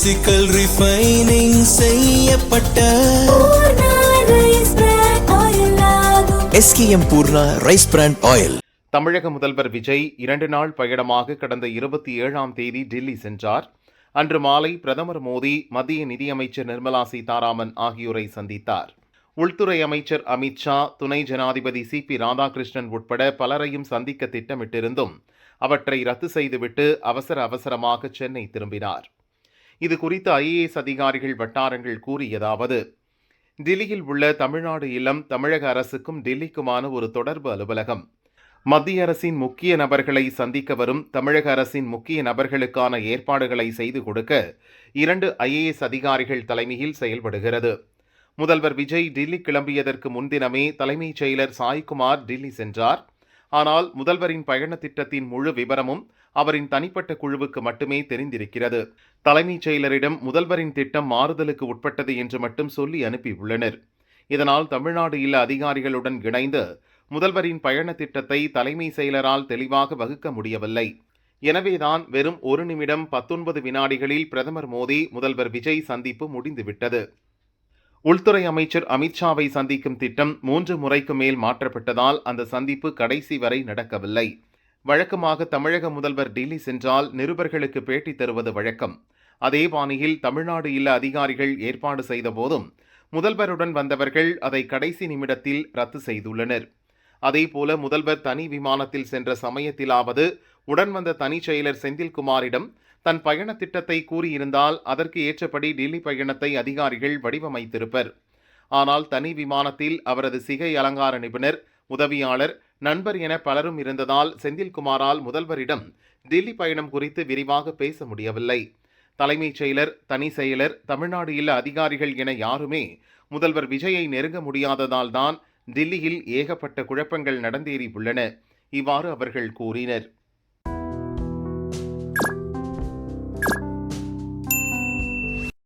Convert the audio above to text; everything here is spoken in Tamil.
பிசிக்கல் ரிஃபைனிங் செய்யப்பட்ட SKM Poorna rice brand oil. தமிழக முதல்வர் விஜய் 2 நாள் பயணமாக கடந்த 27ஆம் தேதி டில்லி சென்றார். அன்று மாலை பிரதமர் மோடி, மத்திய நிதியமைச்சர் நிர்மலா சீதாராமன் ஆகியோரை சந்தித்தார். உள்துறை அமைச்சர் அமித் ஷா, துணை ஜனாதிபதி CP ராதாகிருஷ்ணன் உட்பட பலரையும் சந்திக்க திட்டமிட்டிருந்தும் அவற்றை ரத்து செய்துவிட்டு அவசரமாக சென்னை திரும்பினார். இது குறித்து IAS அதிகாரிகள் வட்டாரங்கள் கூறியதாவது: டில்லியில் உள்ள தமிழ்நாடு இல்லம் தமிழக அரசுக்கும் டில்லிக்குமான ஒரு தொடர்பு அலுவலகம். மத்திய அரசின் முக்கிய நபர்களை சந்திக்க வரும் தமிழக அரசின் முக்கிய நபர்களுக்கான ஏற்பாடுகளை செய்து கொடுக்க 2 IAS அதிகாரிகள் தலைமையில் செயல்படுகிறது. முதல்வர் விஜய் டில்லி கிளம்பியதற்கு முன்தினமே தலைமைச் செயலர் சாய்குமார் டில்லி சென்றார். ஆனால் முதல்வரின் பயண திட்டத்தின் முழு விவரமும் அவரின் தனிப்பட்ட குழுவுக்கு மட்டுமே தெரிந்திருக்கிறது. தலைமைச் செயலரிடம் முதல்வரின் திட்டம் மாறுதலுக்கு உட்பட்டது என்று மட்டும் சொல்லி அனுப்பியுள்ளனர். இதனால் தமிழ்நாடு இல்ல அதிகாரிகளுடன் இணைந்து முதல்வரின் பயண திட்டத்தை தலைமை செயலரால் தெளிவாக வகுக்க முடியவில்லை. எனவேதான் வெறும் 1 நிமிடம் 19 வினாடிகளில் பிரதமர் மோடி முதல்வர் விஜய் சந்திப்பு முடிந்துவிட்டது. உள்துறை அமைச்சர் அமித் ஷாவை சந்திக்கும் திட்டம் 3 முறைக்கு மேல் மாற்றப்பட்டதால் அந்த சந்திப்பு கடைசி வரை நடக்கவில்லை. வழக்கமாக தமிழக முதல்வர் டில்லி சென்றால் நிருபர்களுக்கு பேட்டி தருவது வழக்கம். அதே பாணியில் தமிழ்நாடு இல்ல அதிகாரிகள் ஏற்பாடு செய்த போதும் முதல்வருடன் வந்தவர்கள் அதை கடைசி நிமிடத்தில் ரத்து செய்துள்ளனர். அதேபோல முதல்வர் தனி விமானத்தில் சென்ற சமயத்திலாவது உடன் வந்த தனி செயலர் செந்தில்குமாரிடம் தன் பயண திட்டத்தை கூறியிருந்தால் அதற்கு ஏற்றபடி டில்லி பயணத்தை அதிகாரிகள் வடிவமைத்திருப்பர். ஆனால் தனி விமானத்தில் அவரது சிகை அலங்கார நிபுணர், உதவியாளர், நண்பர் என பலரும் இருந்ததால் செந்தில்குமாரால் முதல்வரிடம் டில்லி பயணம் குறித்து விரிவாக பேச முடியவில்லை. தலைமைச் செயலர், தனி செயலர், தமிழ்நாடு இல்ல அதிகாரிகள் என யாருமே முதல்வர் விஜயை நெருங்க முடியாததால் தான் டில்லியில் ஏகப்பட்ட குழப்பங்கள் நடந்தேறி உள்ளன. இவ்வாறு அவர்கள் கூறினர்.